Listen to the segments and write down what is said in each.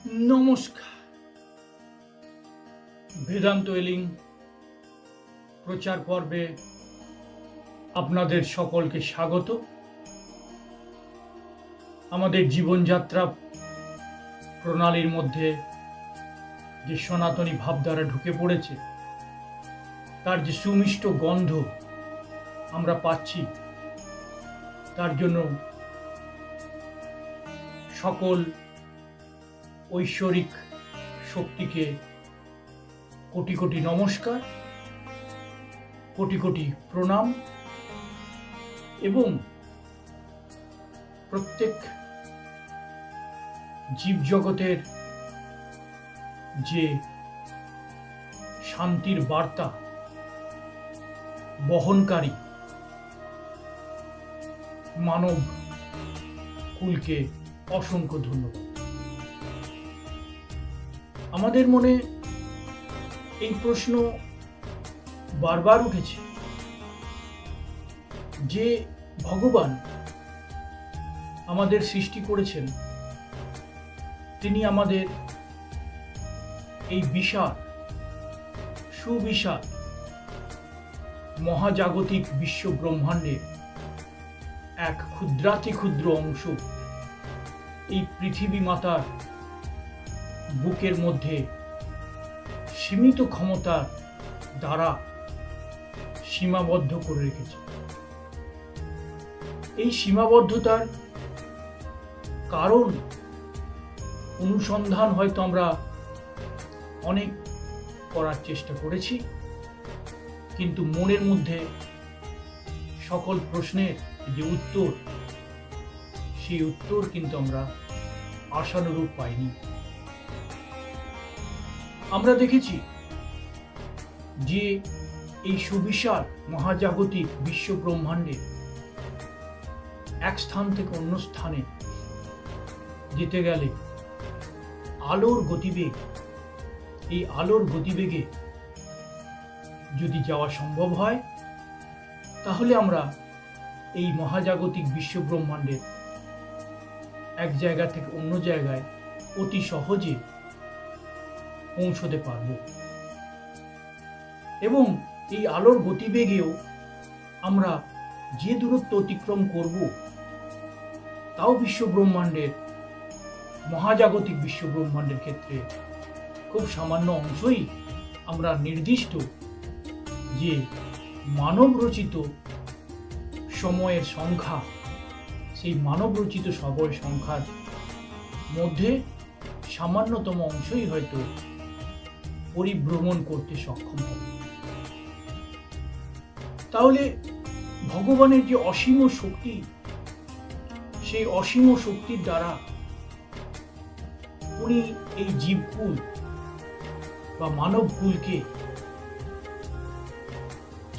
নমস্কার। বেদান্ত এলিং প্রচার পর্বে আপনাদের সকলকে স্বাগত। আমাদের জীবনযাত্রা প্রণালীর মধ্যে যে সনাতনী ভাবধারা ঢুকে পড়েছে, তার যে সুমিষ্ট গন্ধ আমরা পাচ্ছি, তার জন্য সকল ঐশ্বরিক শক্তিকে কোটি কোটি নমস্কার, কোটি কোটি প্রণাম এবং প্রত্যেক জীবজগতের যে শান্তির বার্তা বহনকারী মানব কুলকে অসংখ্য ধন্যবাদ। আমাদের মনে এই প্রশ্ন বারবার উঠেছে যে ভগবান আমাদের সৃষ্টি করেছেন, তিনি আমাদের এই বিশাল সুবিশাল মহাজাগতিক বিশ্ব ব্রহ্মাণ্ডের এক ক্ষুদ্রাতি ক্ষুদ্র অংশ এই পৃথিবী মাতার বুকের মধ্যে সীমিত ক্ষমতার দ্বারা সীমাবদ্ধ করে রেখেছে। এই সীমাবদ্ধতার কারণ অনুসন্ধান হয়তো আমরা অনেক করার চেষ্টা করেছি, কিন্তু মনের মধ্যে সকল প্রশ্নের যে উত্তর, সেই উত্তর কিন্তু আমরা আশানুরূপ পাইনি। আমরা দেখেছি যে এই সুবিশাল মহাজাগতিক বিশ্ব ব্রহ্মাণ্ডে এক স্থান থেকে অন্য স্থানে যেতে গেলে আলোর গতিবেগ, এই আলোর গতিবেগে যদি যাওয়া সম্ভব হয়, তাহলে আমরা এই মহাজাগতিক বিশ্ব ব্রহ্মাণ্ডের এক জায়গা থেকে অন্য জায়গায় অতি সহজে পৌঁছতে পারব এবং এই আলোর গতিবেগেও আমরা যে দূরত্ব অতিক্রম করব, তাও বিশ্ব ব্রহ্মাণ্ডের মহাজাগতিক বিশ্ব ব্রহ্মাণ্ডের ক্ষেত্রে খুব সামান্য অংশই আমরা নির্দিষ্ট যে মানব রচিত সময়ের সংখ্যা, সেই মানব রচিত সময় সংখ্যার মধ্যে সামান্যতম অংশই হয়তো পরিভ্রমণ করতে সক্ষম হবে। তাহলে ভগবানের যে অসীম শক্তি, সেই অসীম শক্তির দ্বারা উনি এই জীবকুল বা মানব কুলকে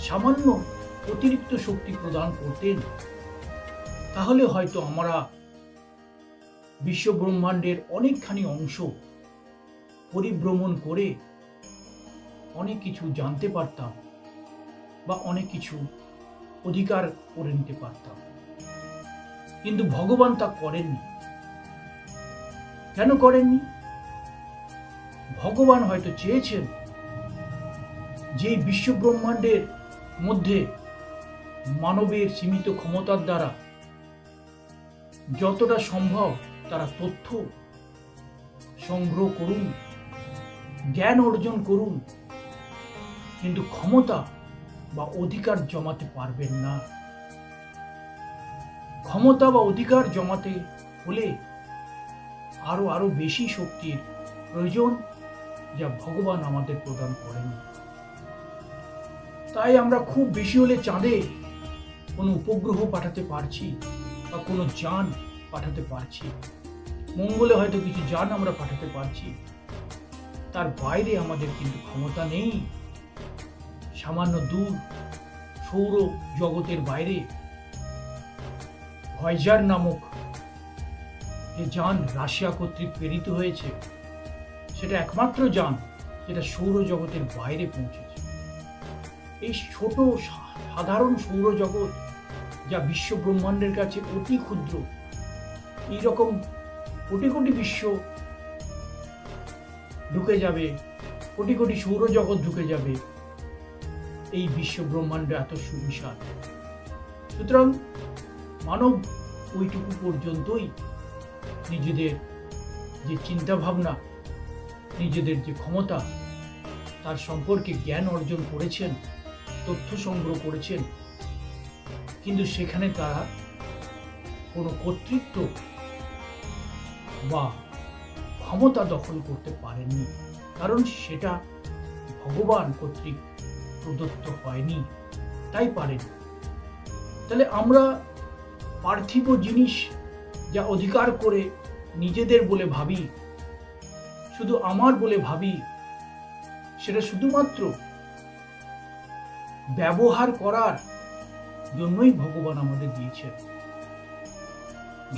সামান্য অতিরিক্ত শক্তি প্রদান করতেন, তাহলে হয়তো আমরা বিশ্ব ব্রহ্মাণ্ডের অনেকখানি অংশ পরিভ্রমণ করে অনেক কিছু জানতে পারতাম বা অনেক কিছু অধিকার করে নিতে পারতাম। কিন্তু ভগবান তা করেননি। কেন করেননি? ভগবান হয়তো চেয়েছেন যে বিশ্ব ব্রহ্মাণ্ডের মধ্যে মানবের সীমিত ক্ষমতার দ্বারা যতটা সম্ভব তারা তথ্য সংগ্রহ করুন, জ্ঞান অর্জন করুন, কিন্তু ক্ষমতা বা অধিকার জমাতে পারবেন না। ক্ষমতা বা অধিকার জমাতে হলে আরো বেশি শক্তির প্রয়োজন, যা ভগবান আমাদের প্রদান করেন। তাই আমরা খুব বেশি হলে চাঁদে কোনো উপগ্রহ পাঠাতে পারছি বা কোনো যান পাঠাতে পারছি, মঙ্গলে হয়তো কিছু যান আমরা পাঠাতে পারছি, তার বাইরে আমাদের কিন্তু ক্ষমতা নেই। সামান্য দূর সৌর জগতের বাইরে ভয়েজার নামক যে যান রাশিয়া কর্তৃক প্রেরিত হয়েছে, সেটা একমাত্র যান যেটা সৌরজগতের বাইরে পৌঁছেছে। এই ছোট সাধারণ সৌরজগৎ, যা বিশ্ব ব্রহ্মাণ্ডের কাছে অতি ক্ষুদ্র, এইরকম কোটি কোটি বিশ্ব ঢুকে যাবে, কোটি কোটি সৌরজগৎ ঢুকে যাবে। এই বিশ্ব ব্রহ্মাণ্ড এত সুবিশাল। সুতরাং মানব ওইটুকু পর্যন্তই নিজেদের যে চিন্তা ভাবনা, নিজেদের যে ক্ষমতা, তার সম্পর্কে জ্ঞান অর্জন করেছেন, তথ্য সংগ্রহ করেছেন, কিন্তু সেখানে তারা কোনো কর্তৃত্ব বা ক্ষমতা দখল করতে পারেননি, কারণ সেটা ভগবান কর্তৃক প্রদত্ত হয়নি, তাই পারেনি। তাহলে আমরা পার্থিব জিনিস যা অধিকার করে নিজেদের বলে ভাবি, শুধু আমার বলে ভাবি, সেটা শুধুমাত্র ব্যবহার করার জন্যই ভগবান আমাদের দিয়েছেন।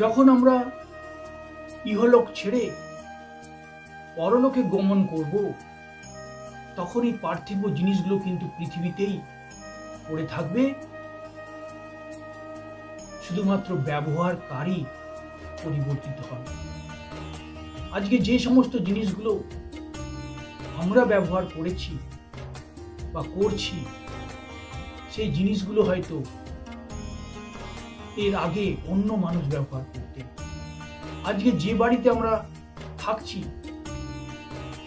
যখন আমরা ইহলোক ছেড়ে পরলোকে গমন করব, তখন এই পার্থিব জিনিসগুলো কিন্তু পৃথিবীতেই পড়ে থাকবে, শুধুমাত্র ব্যবহারকারী পরিবর্তিত হবে। আজকে যে সমস্ত জিনিসগুলো আমরা ব্যবহার করেছি বা করছি, সেই জিনিসগুলো হয়তো এর আগে অন্য মানুষ ব্যবহার করতেন। আজকে যে বাড়িতে আমরা থাকছি,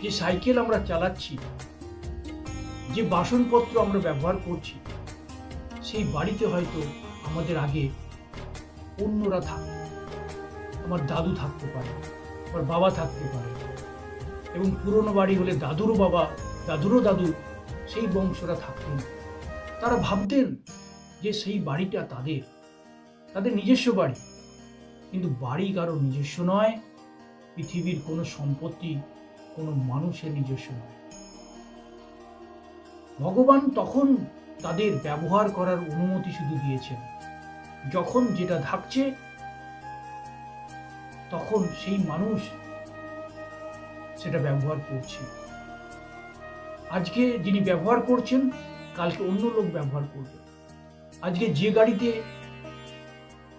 যে সাইকেল আমরা চালাচ্ছি, যে বাসনপত্র আমরা ব্যবহার করছি, সেই বাড়িতে হয়তো আমাদের আগে অন্যরা থাকত। আমার দাদু থাকতে পারে, আমার বাবা থাকতে পারে, এবং পুরনো বাড়ি হলে দাদুরও বাবা, দাদুরও দাদু, সেই বংশরা থাকতেন। তারা ভাবতেন যে সেই বাড়িটা তাদের নিজস্ব বাড়ি, কিন্তু বাড়ি কারো নিজস্ব নয়, পৃথিবীর কোনো সম্পত্তি কোনো মানুষের নিজস্ব নয়। ভগবান তখন তাদের ব্যবহার করার অনুমতি শুধু দিয়েছেন, যখন যেটা থাকছে তখন সেই মানুষ সেটা ব্যবহার করছে। আজকে যিনি ব্যবহার করছেন, কালকে অন্য লোক ব্যবহার করবে। আজকে যে গাড়িতে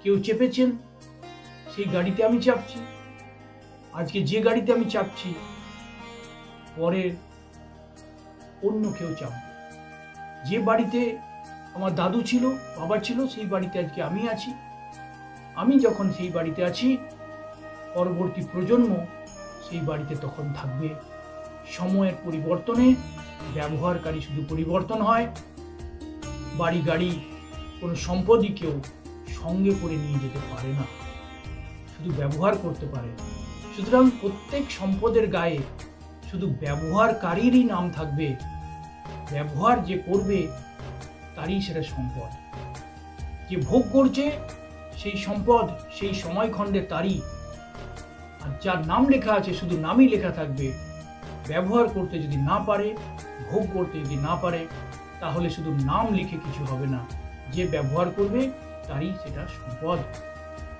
কেউ চেপেছেন, সেই গাড়িতে আমি চাপছি। আজকে যে গাড়িতে আমি চাপছি, পরে অন্য কেউ চাপবে। যে বাড়িতে আমার দাদু ছিল, বাবা ছিল, সেই বাড়িতে আজকে আমি আছি। আমি যখন সেই বাড়িতে আছি, পরবর্তী প্রজন্ম সেই বাড়িতে তখন থাকবে। সময়ের পরিবর্তনে ব্যবহারকারী শুধু পরিবর্তন হয়, বাড়ি গাড়ি কোনো সম্পদই কেউ সঙ্গে করে নিয়ে যেতে পারে না, শুধু ব্যবহার করতে পারে। সুতরাং প্রত্যেক সম্পদের গায়ে শুধু ব্যবহারকারীরই নাম থাকবে। ব্যবহার যে করবে তারই সেটা সম্পদ। যে ভোগ করছে সেই সম্পদ সেই সময়খণ্ডে তারই, আর যার নাম লেখা আছে শুধু নামই লেখা থাকবে। ব্যবহার করতে যদি না পারে, ভোগ করতে যদি না পারে, তাহলে শুধু নাম লিখে কিছু হবে না। যে ব্যবহার করবে তারই সেটা সম্পদ।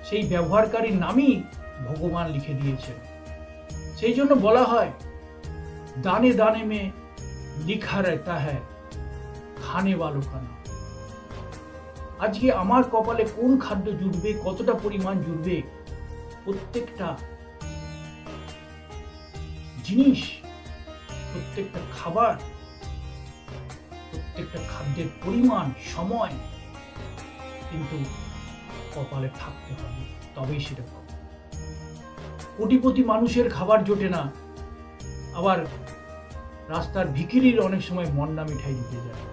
সেই ব্যবহারকারীর নামই ভগবান লিখে দিয়েছেন। সেই জন্য বলা হয়, দানে দানে মে লিখা রহতা হ্যায় খানে ওয়ালো কা নাম। আজকে আমার কপালে কোন খাদ্য জুটবে, কতটা পরিমাণ জুটবে, প্রত্যেকটা জিনিস, প্রত্যেকটা খাবার, প্রত্যেকটা খাদ্যের পরিমাণ, সময় কিন্তু কপালে থাকতে হবে, তবেই সেটা পাবে। কোটিপতি মানুষের খাবার জোটে না, আবার রাস্তার ভিখিরির অনেক সময় মন্ডা মিঠাই দিতে যায়।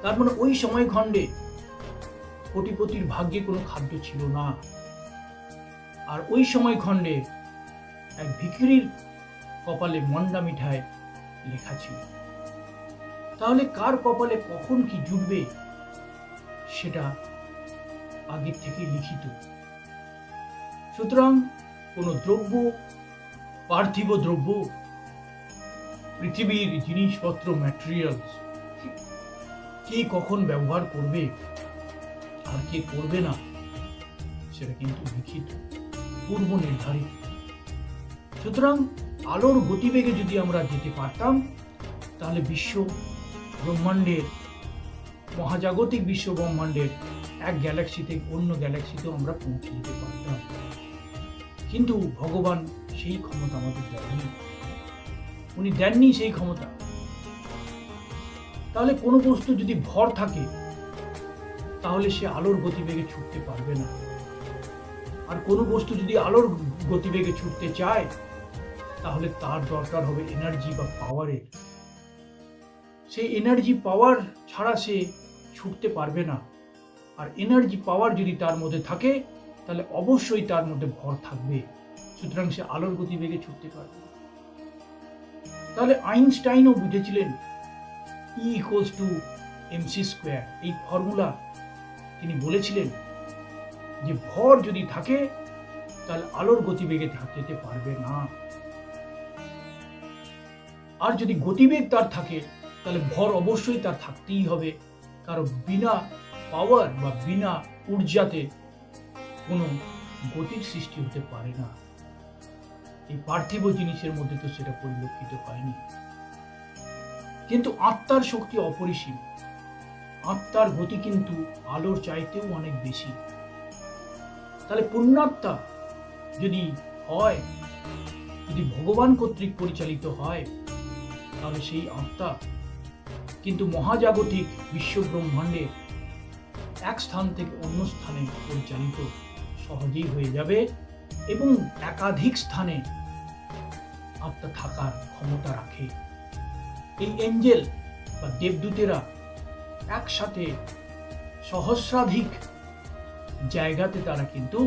তার মানে ওই সময় খণ্ডে কোটিপতির ভাগ্যে কোনো খাদ্য ছিল না, আর ওই সময় খণ্ডে এক ভিখিরির কপালে মন্ডা মিঠাই লেখা ছিল। তাহলে কার কপালে কখন কি জুটবে সেটা আগের থেকে লিখিত। সুতরাং কোনো দ্রব্য, পার্থিব দ্রব্য, পৃথিবীর জিনিসপত্র, ম্যাটেরিয়ালস, কে কখন ব্যবহার করবে আর কে করবে না, সেটা কিন্তু লিখিত, পূর্ব নির্ধারিত। সুতরাং আলোর গতিবেগে যদি আমরা যেতে পারতাম, তাহলে বিশ্ব ব্রহ্মাণ্ডের, মহাজাগতিক বিশ্ব ব্রহ্মাণ্ডের এক গ্যালাক্সি থেকে অন্য গ্যালাক্সিতেও আমরা পৌঁছে যেতে পারতাম। কিন্তু ভগবান সেই ক্ষমতা আমাদের দেয়নি। উনি দেননি সেই ক্ষমতা। তাহলে কোনো বস্তু যদি ভর থাকে তাহলে সে আলোর গতিবেগে ছুটতে পারবে না। আর কোনো বস্তু যদি আলোর গতিবেগে ছুটতে চায় তাহলে তার দরকার হবে এনার্জি বা পাওয়ারের। সেই এনার্জি পাওয়ার ছাড়া সে ছুটতে পারবে না। আর এনার্জি পাওয়ার যদি তার মধ্যে থাকে তাহলে অবশ্যই তার মধ্যে ভর থাকবে, সুতরাং সে আলোর গতিবেগে ছুটতে পারবে। তাহলে আইনস্টাইনও বুঝেছিলেন E=mc², এই ফর্মুলা তিনি বলেছিলেন যে ভর যদি থাকে তাহলে আলোর গতিবেগে যেতে পারবে না। আর যদি গতিবেগ তার থাকে তাহলে ভর অবশ্যই তার থাকতেই হবে, কারণ বিনা পাওয়ার বা বিনা ঊর্জাতে কোনো গতির সৃষ্টি হতে পারে না। এই পার্থিব জিনিসের মধ্যে তো সেটা পরিলক্ষিত হয়নি। কিন্তু আত্মার শক্তি অপরিসীম। আত্মার গতি কিন্তু আলোর চাইতেও অনেক বেশি। তাহলে পুণ্যাত্মা যদি হয়, যদি ভগবান কর্তৃক পরিচালিত হয়, তাহলে সেই আত্মা কিন্তু মহাজাগতিক বিশ্ব ব্রহ্মাণ্ডে এক স্থান থেকে অন্য স্থানে পরিচালিত সহজেই হয়ে যাবে এবং একাধিক স্থানে আত্মা থাকার ক্ষমতা রাখে। এই এঞ্জেল বা দেবদূতেরা একসাথে সহস্রাধিক জায়গাতে তারা কিন্তু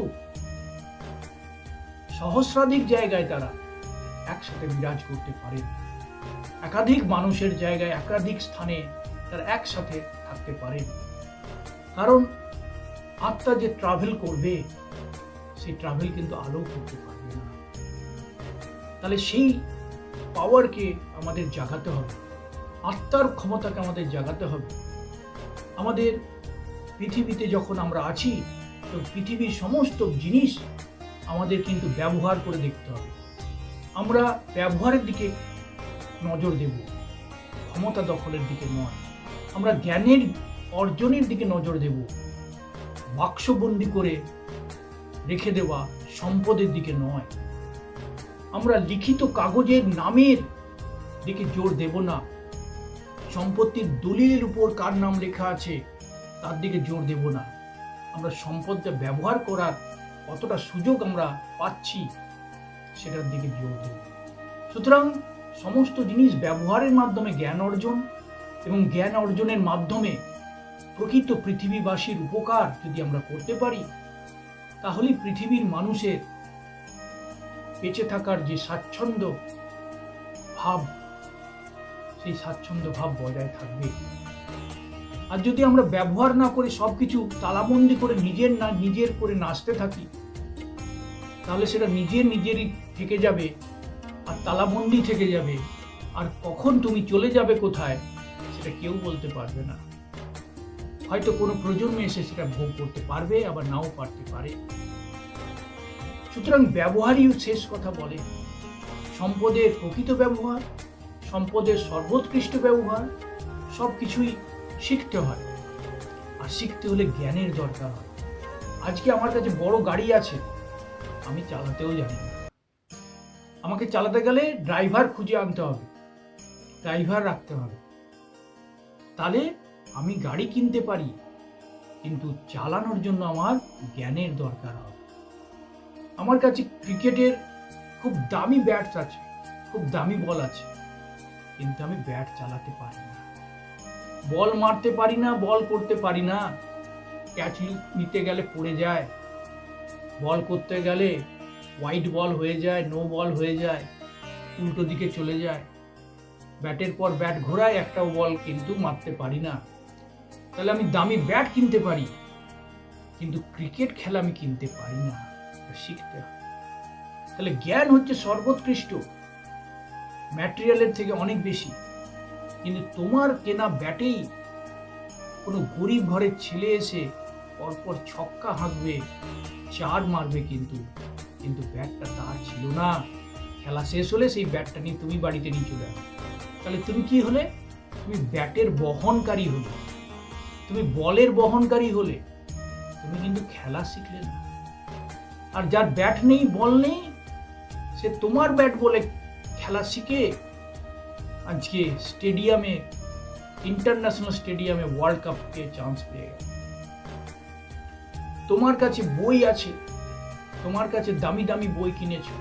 একসাথে বিরাজ করতে পারে। একাধিক মানুষের জায়গায় একাধিক স্থানে তারা একসাথে থাকতে পারে। কারণ আত্মা যে ট্রাভেল করবে সেই ট্রাভেল কিন্তু আলো করতে পারবে না। তাহলে সেই পাওয়ারকে আমাদের জাগাতে হবে, আত্মার ক্ষমতাকে আমাদের জাগাতে হবে। আমাদের পৃথিবীতে যখন আমরা আছি তো পৃথিবীর সমস্ত জিনিস আমাদের কিন্তু ব্যবহার করে দেখতে হবে। আমরা ব্যবহারের দিকে নজর দেব, ক্ষমতা দখলের দিকে নয়। আমরা জ্ঞানের অর্জনের দিকে নজর দেব, বাক্সবন্দি করে রেখে দেওয়া সম্পদের দিকে নয়। আমরা লিখিত কাগজের নামের দিকে জোর দেব না, সম্পত্তির দলিলের উপর কার নাম লেখা আছে তার দিকে জোর দেব না। আমরা সম্পদটা ব্যবহার করার কতটা সুযোগ আমরা পাচ্ছি সেটার দিকে জোর দেব। সুতরাং সমস্ত জিনিস ব্যবহারের মাধ্যমে জ্ঞান অর্জন এবং জ্ঞান অর্জনের মাধ্যমে প্রকৃত পৃথিবীবাসীর উপকার যদি আমরা করতে পারি, তাহলে পৃথিবীর মানুষের বেঁচে থাকার যে স্বাচ্ছন্দ্য ভাব, সেই স্বাচ্ছন্দ্য ভাব বজায় থাকবে। আর যদি আমরা ব্যবহার না করে সবকিছু তালাবন্দি করে নিজের করে নাচতে থাকি, তাহলে সেটা নিজেরই থেকে যাবে আর তালাবন্দি থেকে যাবে। আর কখন তুমি চলে যাবে কোথায় সেটা কেউ বলতে পারবে না। হয়তো কোনো প্রজন্মে এসে সেটা ভোগ করতে পারবে, আবার নাও পারতে পারে। সুতরাং ব্যবহারই শেষ কথা বলে। সম্পদের প্রকৃত ব্যবহার, সম্পদের সর্বোৎকৃষ্ট ব্যবহার সবকিছুই শিখতে হয়। আর শিখতে হলে জ্ঞানের দরকার হয়। আজকে আমার কাছে বড় গাড়ি আছে, আমি চালাতেও জানি না। আমাকে চালাতে গেলে ড্রাইভার খুঁজে আনতে হবে, ড্রাইভার রাখতে হবে, তাহলে আমি গাড়ি কিনতে পারি। কিন্তু চালানোর জন্য আমার জ্ঞানের দরকার হবে। আমার কাছে ক্রিকেটের খুব দামি ব্যাটস আছে, খুব দামি বল আছে, কিন্তু আমি ব্যাট চালাতে পারি না, বল মারতে পারি না, বল করতে পারি না। ক্যাচ নিতে গেলে পড়ে যায়, বল করতে গেলে ওয়াইড বল হয়ে যায়, নো বল হয়ে যায়, উল্টো দিকে চলে যায়। ব্যাটের পর ব্যাট ঘোরায়, একটাও বল কিন্তু মারতে পারি না। তাহলে আমি দামি ব্যাট কিনতে পারি, কিন্তু ক্রিকেট খেলা আমি কিনতে পারি না। শিখতে হয়। তাহলে জ্ঞান হচ্ছে সর্বোৎকৃষ্ট, ম্যাটেরিয়ালের থেকে অনেক বেশি। কিন্তু তোমার কেনা ব্যাটেই কোনো গরিব ঘরের ছেলে এসে পরপর ছক্কা হাঁকবে, চার মারবে, কিন্তু ব্যাটটা তার ছিল না। খেলা শেষ হলে সেই ব্যাটটা নিয়ে তুমি বাড়িতে নিয়ে চলে আসবে। তাহলে তুমি কি হলে? তুমি ব্যাটের বহনকারী হলে, তুমি বলের বহনকারী হলে, তুমি কিন্তু খেলা শিখলে না। আর যার ব্যাট নেই, বল নেই, সে তোমার ব্যাট বলে খেলা শিখে আজকে স্টেডিয়ামে, ইন্টারন্যাশনাল স্টেডিয়ামে ওয়ার্ল্ড কাপকে চান্স পেয়ে গেল। তোমার কাছে বই আছে, তোমার কাছে দামি দামি বই কিনেছো,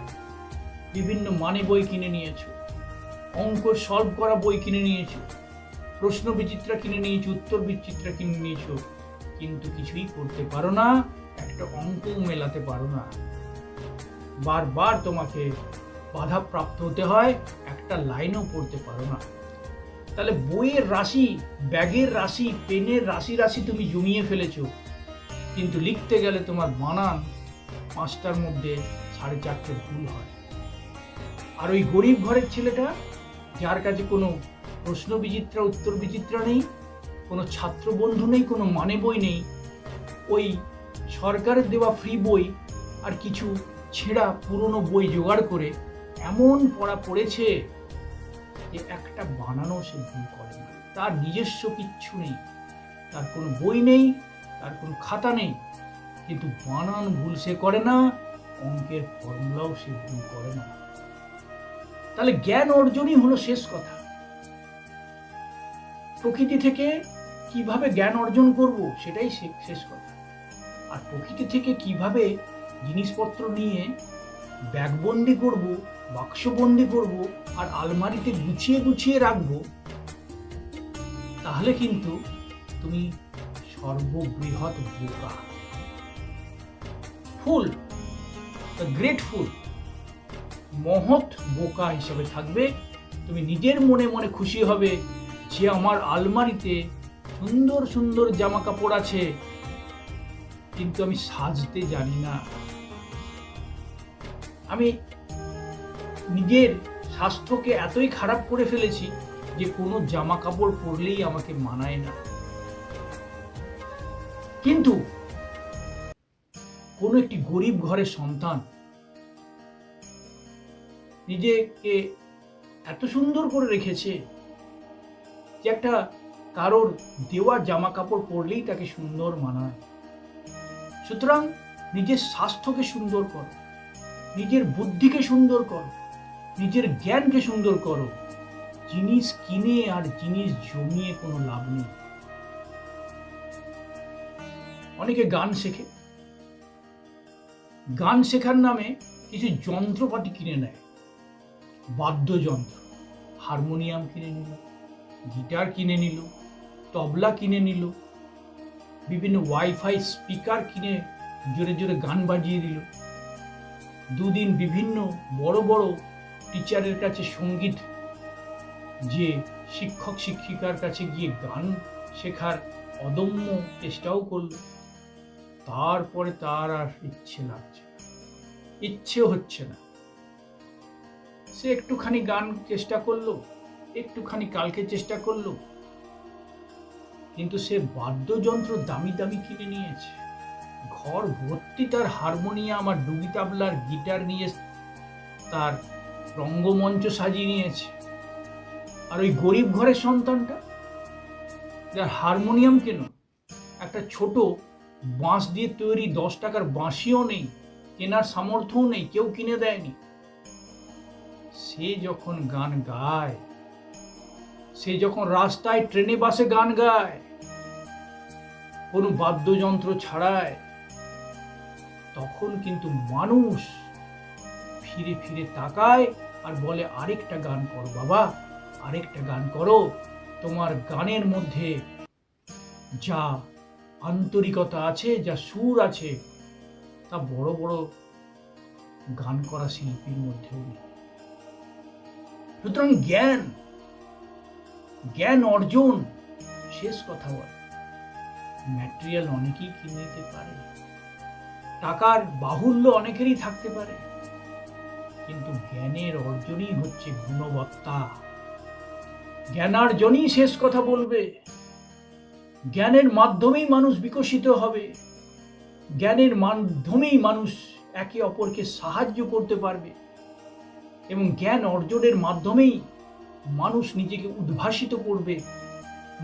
বিভিন্ন মানে বই কিনে নিয়েছো, অঙ্ক সলভ করা বই কিনে নিয়েছো, প্রশ্ন বিচিত্রা কিনে নিয়েছো, উত্তর বিচিত্রা কিনে নিয়েছো, কিন্তু কিছুই করতে পারো না, একটা অঙ্কও মেলাতে পারো না। বারবার তোমাকে বাধা প্রাপ্ত হতে হয়, একটা লাইনও পড়তে পারো না। তাহলে বইয়ের রাশি, ব্যাগের রাশি, পেনের রাশি রাশি তুমি জমিয়ে ফেলেছো, কিন্তু লিখতে গেলে তোমার বানান 5টার মধ্যে 4.5টে ভুল হয়। আর ওই গরিব ঘরের ছেলেটা, যার কাছে কোনো প্রশ্ন বিচিত্রা, উত্তর বিচিত্রা নেই, কোনো ছাত্র বন্ধু নেই, কোনো মানে বই নেই, ওই সরকারের দেওয়া ফ্রি বই আর কিছু ছেঁড়া পুরনো বই জোগাড় করে এমন পড়া পড়েছে যে একটা বানানো সে ভুল করে না। তার নিজস্ব কিচ্ছু নেই, তার কোনো বই নেই, তার কোনো খাতা নেই, কিন্তু বানান ভুল সে করে না, অঙ্কের ফর্মুলাও সে ভুল করে না। তাহলে জ্ঞান অর্জনই হলো শেষ কথা। প্রকৃতি থেকে কিভাবে জ্ঞান অর্জন করব সেটাই শেষ কথা। আর প্রকৃতি থেকে কিভাবে জিনিসপত্র নিয়ে ব্যাগবন্দি করব, বাক্সবন্দি করব, আর আলমারিতে গুছিয়ে গুছিয়ে রাখবো, তাহলে কিন্তু তুমি সর্ববৃহৎ বোকা। ফুল, গ্রেটফুল, মহৎ বোকা হিসেবে থাকবে। তুমি নিজের মনে মনে খুশি হবে যে আমার আলমারিতে সুন্দর সুন্দর জামা কাপড় আছে, কিন্তু আমি সাজতে জানি না। আমি নিজের স্বাস্থ্যকে এতই খারাপ করে ফেলেছি যে কোনো জামা কাপড় পরলেই আমাকে মানায় না। কিন্তু কোনো একটি গরিব ঘরের সন্তান নিজেকে এত সুন্দর করে রেখেছে যে একটা কারোর দেওয়া জামা কাপড় পরলেই তাকে সুন্দর মানায়। সুতরাং নিজের স্বাস্থ্যকে সুন্দর করো, নিজের বুদ্ধিকে সুন্দর করো, নিজের জ্ঞানকে সুন্দর করো। জিনিস কিনে আর জিনিস জমিয়ে কোনো লাভ নেই। অনেকে গান শেখে, গান শেখার নামে কিছু যন্ত্রপাতি কিনে নেয়, বাদ্যযন্ত্র, হারমোনিয়াম কিনে নিল, গিটার কিনে নিল, তবলা কিনে নিল, বিভিন্ন ওয়াইফাই স্পিকার কিনে জোরে জোরে গান বাজিয়ে দিল। দুদিন বিভিন্ন বড় বড় টিচারের কাছে, সঙ্গীত যে শিক্ষক শিক্ষিকার কাছে গিয়ে গান শেখার অদম্য চেষ্টাও করল। তারপরে তার আর ইচ্ছে লাগছে না, ইচ্ছে হচ্ছে না। সে একটুখানি গান চেষ্টা করলো, একটুখানি কালকে চেষ্টা করলো, কিন্তু সে বাদ্যযন্ত্র দামি দামি কিনে নিয়েছে, ঘর ভর্তি তার হারমোনিয়াম আর ডুগি তাবলার গিটার নিয়ে তার রঙ্গমঞ্চ সাজিয়ে নিয়েছে। আর ওই গরিব ঘরের সন্তানটা, যার হারমোনিয়াম কেন, একটা ছোট বাঁশ দিয়ে তৈরি 10 টাকার বাঁশিও নেই, কেনার সামর্থ্যও নেই, কেউ কিনে দেয়নি, সে যখন গান গায়, সে যখন রাস্তায় ট্রেনে বাসে গান গায়, কোনো বাদ্যযন্ত্র ছাড়ায়, তখন কিন্তু মানুষ ফিরে ফিরে তাকায় আর বলে, আরেকটা গান করো বাবা, আরেকটা গান করো। তোমার গানের মধ্যে যা আন্তরিকতা আছে, যা সুর আছে, তা বড় বড় গান করা শিল্পীর মধ্যেও নেই। সুতরাং জ্ঞান অর্জন শেষ কথা বলে। ম্যাটেরিয়াল অনেকেই কিনে নিতে পারে, টাকার বাহুল্য অনেকেরই থাকতে পারে, কিন্তু জ্ঞানের অর্জনই হচ্ছে গুণবত্তা। জ্ঞানার্জনই শেষ কথা বলবে। জ্ঞানের মাধ্যমেই মানুষ বিকশিত হবে, জ্ঞানের মাধ্যমেই মানুষ একে অপরকে সাহায্য করতে পারবে, এবং জ্ঞান অর্জনের মাধ্যমেই মানুষ নিজেকে উদ্ভাসিত করবে।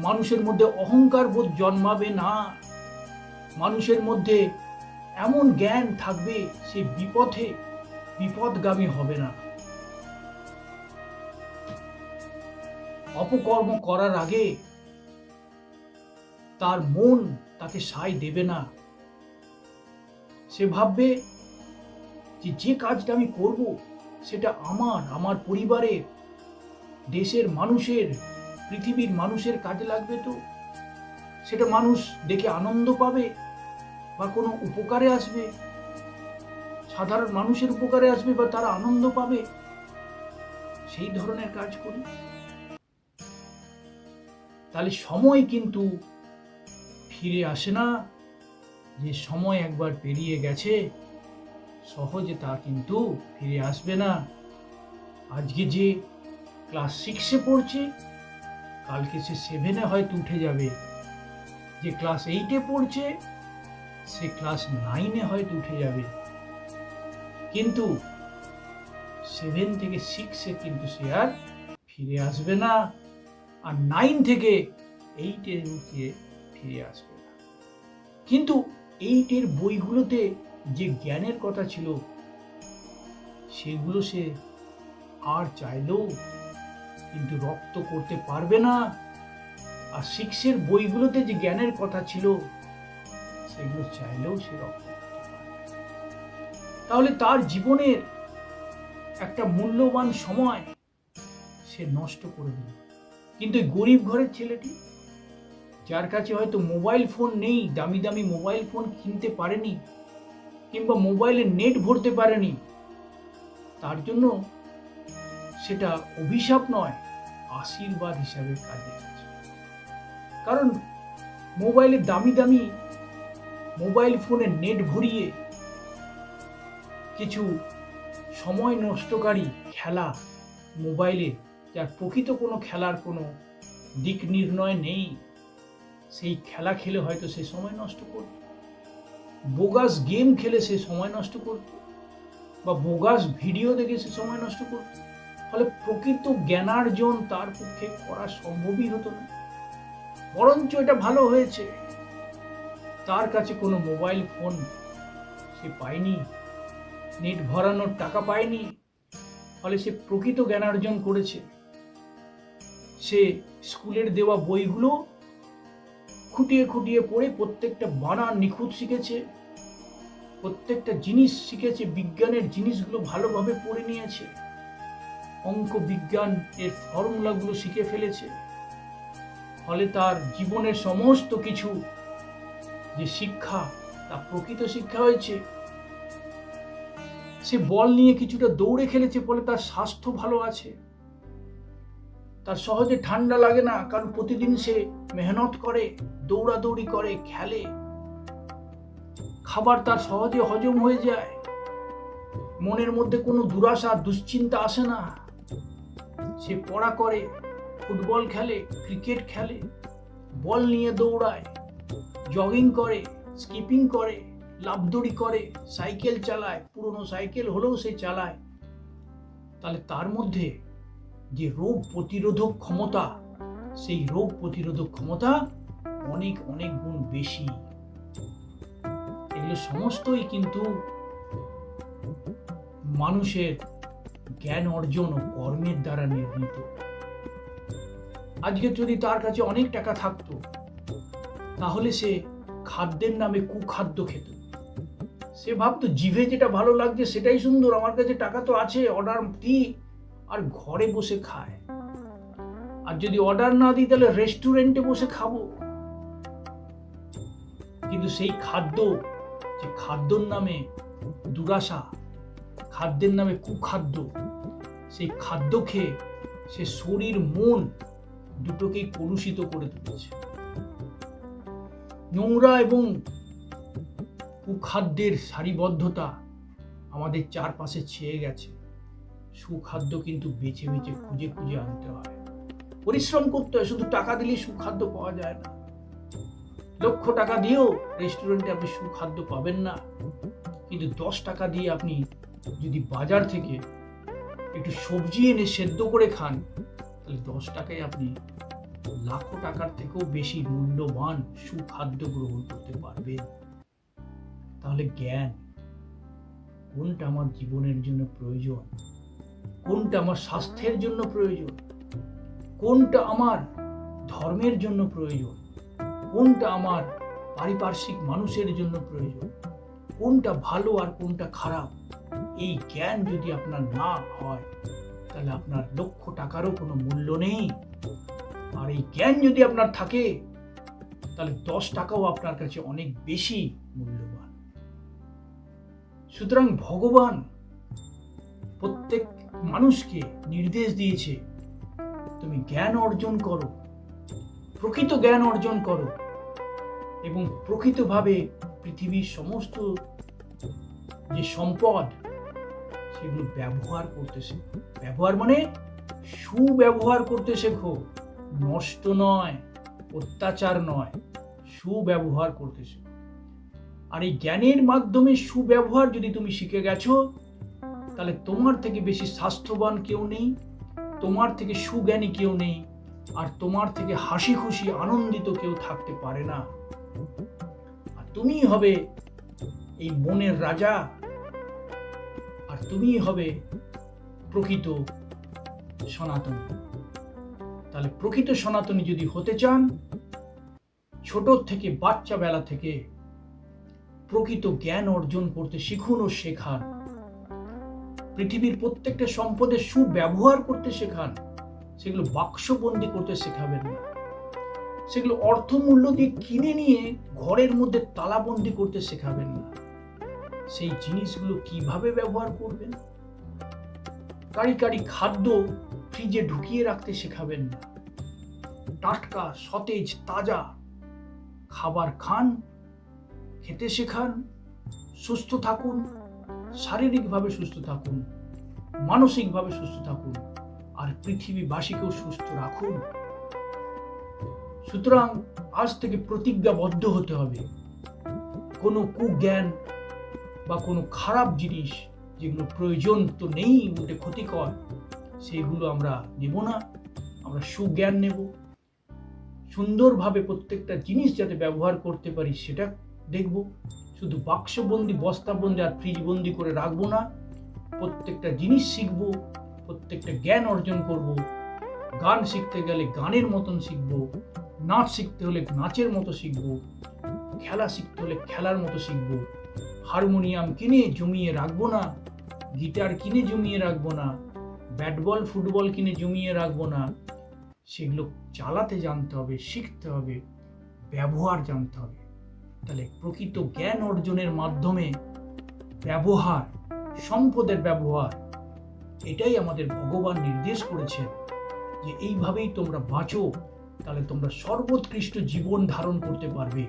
মানুষের মধ্যে অহংকার বোধ জন্মাবে না, মানুষের মধ্যে এমন জ্ঞান থাকবে, সে বিপদগামী হবে না। অপকর্ম করার আগে তার মন তাকে সায় দেবে না। সে ভাববে যে কাজটা আমি করব সেটা আমার পরিবারের, দেশের মানুষের, পৃথিবীর মানুষের কাজে লাগবে, তো সেটা মানুষ দেখে আনন্দ পাবে বা কোনো উপকারে আসবে, সাধারণ মানুষের উপকারে আসবে বা তারা আনন্দ পাবে, সেই ধরনের কাজ করি। তাহলে সময় কিন্তু ফিরে আসে না। যে সময় একবার পেরিয়ে গেছে সহজে তা কিন্তু ফিরে আসবে না। আজকে যে ক্লাস 6-এ পড়ছে কালকে সে 7-এ হয়তো উঠে যাবে, যে ক্লাস 8-এ পড়ছে সে ক্লাস 9-এ হয়তো উঠে যাবে, কিন্তু 7 থেকে 6-এ কিন্তু সে আর ফিরে আসবে না, আর 9 থেকে 8-এ উঠে ফিরে আসবে না। কিন্তু 8-এর বইগুলোতে যে জ্ঞানের কথা ছিল সেগুলো সে আর চাইলেও কিন্তু রপ্ত করতে পারবে না, আর 6-এর বইগুলোতে যে জ্ঞানের কথা ছিল সেগুলো চাইলেও সে রপ্ত করতে পারবে না। তাহলে তার জীবনের একটা মূল্যবান সময় সে নষ্ট করে দিল। কিন্তু গরিব ঘরের ছেলেটি, যার কাছে হয়তো মোবাইল ফোন নেই, দামি দামি মোবাইল ফোন কিনতে পারেনি কিংবা মোবাইলে নেট ভরতে পারেনি, তার জন্য সেটা অভিশাপ নয়, আশীর্বাদ হিসাবে কাজে এসেছে। কারণ মোবাইলে দামি দামি মোবাইল ফোনে নেট ভরিয়ে কিছু সময় নষ্টকারী খেলা মোবাইলে, যার প্রকৃত কোনো খেলার কোনো দিক নির্ণয় নেই, সেই খেলা খেলে হয়তো সে সময় নষ্ট করত, বোগাস গেম খেলে সে সময় নষ্ট করত, বা বোগাস ভিডিও দেখে সে সময় নষ্ট করত। ফলে প্রকৃত জ্ঞানার্জন তার পক্ষে করা সম্ভবই হতো না। বরঞ্চ এটা ভালো হয়েছে, তার কাছে কোনো মোবাইল ফোন সে পায়নি, নেট ভরানোর টাকা পায়নি, ফলে সে প্রকৃত জ্ঞানার্জন করেছে। সে স্কুলের দেওয়া বইগুলো খুঁটিয়ে খুঁটিয়ে পড়ে প্রত্যেকটা বানান নিখুঁত শিখেছে, প্রত্যেকটা জিনিস শিখেছে, বিজ্ঞানের জিনিসগুলো ভালোভাবে পড়ে নিয়েছে, অঙ্ক বিজ্ঞান এর ফর্মুলাগুলো শিখে ফেলেছে। ফলে তার জীবনের সমস্ত কিছু যে শিক্ষা তা প্রকৃত শিক্ষা হয়েছে। সে বল নিয়ে কিছুটা দৌড়ে খেলেছে, ফলে তার স্বাস্থ্য ভালো আছে, তার সহজে ঠান্ডা লাগে না, কারণ প্রতিদিন সে মেহনত করে, দৌড়াদৌড়ি করে, খেলে, খাবার তার সহজে হজম হয়ে যায়, মনের মধ্যে কোনো দুরাশা দুশ্চিন্তা আসে না। সে পড়া করে, ফুটবল খেলে, ক্রিকেট খেলে, বল নিয়ে দৌড়ায়, জগিং করে, স্কিপিং করে, লাফদড়ি করে, সাইকেল চালায়, পুরনো সাইকেল হলেও সে চালায়। তাহলে তার মধ্যে যে রোগ প্রতিরোধক ক্ষমতা, সেই রোগ প্রতিরোধক ক্ষমতা অনেক অনেক গুণ বেশি। এগুলো সমস্তই কিন্তু মানুষের জ্ঞান অর্জন ও কর্মের দ্বারা নির্মিত। আজকে যদি তার কাছে অনেক টাকা থাকতো তাহলে সে খাদ্যের নামে কুখাদ্য খেত। সে ভাবতো জিভে যেটা ভালো লাগছে সেটাই সুন্দর, আমার কাছে টাকা তো আছে, অর্ডার দিই আর ঘরে বসে খায়। আর যদি অর্ডার না দিই তাহলে রেস্টুরেন্টে বসে খাবো। কিন্তু সেই খাদ্য, যে খাদ্যর নামে দুরাশা, খাদ্যের নামে কুখাদ্য, সেই খাদ্য খেয়ে সে শরীর মন দুটোকেই কলুষিত করে তুলেছে। নোংরা এবং কুখাদ্যের সারিবদ্ধতা আমাদের চারপাশে ছেয়ে গেছে। সুখাদ্য কিন্তু বেছে বেছে খুঁজে খুঁজে আনতে হয়, পরিশ্রম করতে হয়। শুধু টাকা দিলেই সুখাদ্য পাওয়া যায় না। লক্ষ টাকা দিয়েও রেস্টুরেন্টে আপনি সুখাদ্য পাবেন না, কিন্তু 10 টাকা দিয়ে আপনি যদি বাজার থেকে একটু সবজি এনে সেদ্ধ করে খান তাহলে 10 টাকায় আপনি লাখো টাকার থেকেও বেশি মূল্যবান সুখাদ্য গ্রহণ করতে পারবেন। তাহলে জ্ঞান কোনটা আমার জীবনের জন্য প্রয়োজন, কোনটা আমার স্বাস্থ্যের জন্য প্রয়োজন, কোনটা আমার ধর্মের জন্য প্রয়োজন, কোনটা আমার পারিপার্শ্বিক মানুষের জন্য প্রয়োজন, কোনটা ভালো আর কোনটা খারাপ, এই জ্ঞান যদি আপনার না হয় তাহলে আপনার লক্ষ টাকারও কোনো মূল্য নেই। আর এই জ্ঞান যদি আপনার থাকে তাহলে 10 টাকাও আপনার কাছে অনেক বেশি মূল্যবান। সুতরাং ভগবান প্রত্যেক মানুষকে নির্দেশ দিয়েছে, তুমি জ্ঞান অর্জন করো, প্রকৃত জ্ঞান অর্জন করো এবং প্রকৃতভাবে পৃথিবীর সমস্ত যে সম্পদ সেগুলো ব্যবহার করতে শেখো। ব্যবহার মানে সুব্যবহার করতে শেখো, নষ্ট নয়, অত্যাচার নয়, সুব্যবহার করতে শেখো। আর এই জ্ঞানের মাধ্যমে সুব্যবহার যদি তুমি শিখে গেছো তাহলে তোমার থেকে বেশি স্বাস্থ্যবান কেউ নেই, তোমার থেকে সুজ্ঞানী কেউ নেই, আর তোমার থেকে হাসি খুশি আনন্দিত কেউ থাকতে পারে না। আর তুমিই হবে এই মনের রাজা, আর তুমিই হবে প্রকৃত সনাতনী। তাহলে প্রকৃত সনাতনী যদি হতে চান, ছোট থেকে বাচ্চা বেলা থেকে প্রকৃত জ্ঞান অর্জন করতে শিখুন ও শেখান। পৃথিবীর প্রত্যেকটা সম্পদের সুব্যবহার করতে শেখান। সেগুলো বাক্সবন্দি করতে শেখাবেন না, সেগুলো অর্থমূল্য দিয়ে কিনে নিয়ে ঘরের মধ্যে তালাবন্দি করতে শেখাবেন না। সেই জিনিসগুলো কিভাবে ব্যবহার করবেন, কারি কারি খাদ্য ফ্রিজে ঢুকিয়ে রাখতে শেখাবেন না। টাটকা সতেজ তাজা খাবার খান, খেতে শেখান, সুস্থ থাকুন, শারীরিকভাবে সুস্থ থাকুন, মানসিকভাবে সুস্থ থাকুন, আর পৃথিবীবাসীকেও সুস্থ রাখুন। সুতরাং আজ থেকে প্রতিজ্ঞাবদ্ধ হতে হবে, কোনো কুজ্ঞান বা কোনো খারাপ জিনিস যেগুলো প্রয়োজন তো নেই, উল্টে ক্ষতিকর, সেইগুলো আমরা নেব না। আমরা সুজ্ঞান নেব, সুন্দরভাবে প্রত্যেকটা জিনিস যাতে ব্যবহার করতে পারি সেটা দেখব। শুধু বাক্সবন্দি, বস্তাবন্দি আর ফ্রিজবন্দি করে রাখবো না। প্রত্যেকটা জিনিস শিখব, প্রত্যেকটা জ্ঞান অর্জন করব। গান শিখতে গেলে গানের মতন শিখব, নাচ শিখতে হলে নাচের মতো শিখব, খেলা শিখতে হলে খেলার মতো শিখব। হারমোনিয়াম কিনে জমিয়ে রাখবো না, গিটার কিনে জমিয়ে রাখবো না, ব্যাট বল ফুটবল কিনে জমিয়ে রাখবো না। সেগুলো চালাতে জানতে হবে, শিখতে হবে, ব্যবহার জানতে হবে। তাহলে প্রকৃত জ্ঞান অর্জনের মাধ্যমে ব্যবহার, সম্পদের ব্যবহার, এটাই আমাদের ভগবান নির্দেশ করেছেন যে এইভাবেই তোমরা বাঁচো, তাহলে তোমরা সর্বোৎকৃষ্ট জীবন ধারণ করতে পারবে।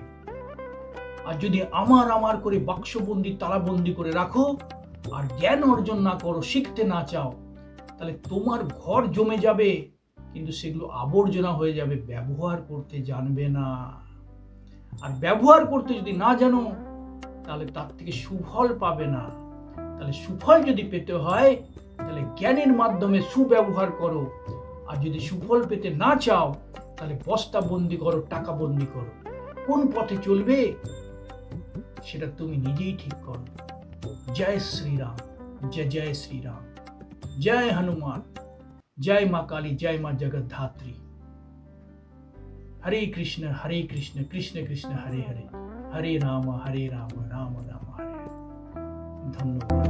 আর যদি আমার করে বাক্সবন্দি তালাবন্দি করে রাখো আর জ্ঞান অর্জন না করো, শিখতে না চাও, তাহলে তোমার ঘর জমে যাবে, কিন্তু সেগুলো আবর্জনা হয়ে যাবে, ব্যবহার করতে জানবে না। আর ব্যবহার করতে যদি না জানো তাহলে তার থেকে সুফল পাবে না। তাহলে সুফল যদি পেতে হয় তাহলে জ্ঞানের মাধ্যমে সুব্যবহার করো, আর যদি সুফল পেতে না চাও তাহলে বস্তা বন্দি করো, টাকা বন্দি করো। কোন পথে চলবে সেটা তুমি নিজেই ঠিক করো। জয় শ্রীরাম, জয় জয় শ্রীরাম, জয় হনুমান, জয় মা কালী, জয় মা জগদ্ধাত্রী। হরে কৃষ্ণ কৃষ্ণ কৃষ্ণ হরে হরে, হরে রাম রাম রাম হরে হরে। ধন্যবাদ।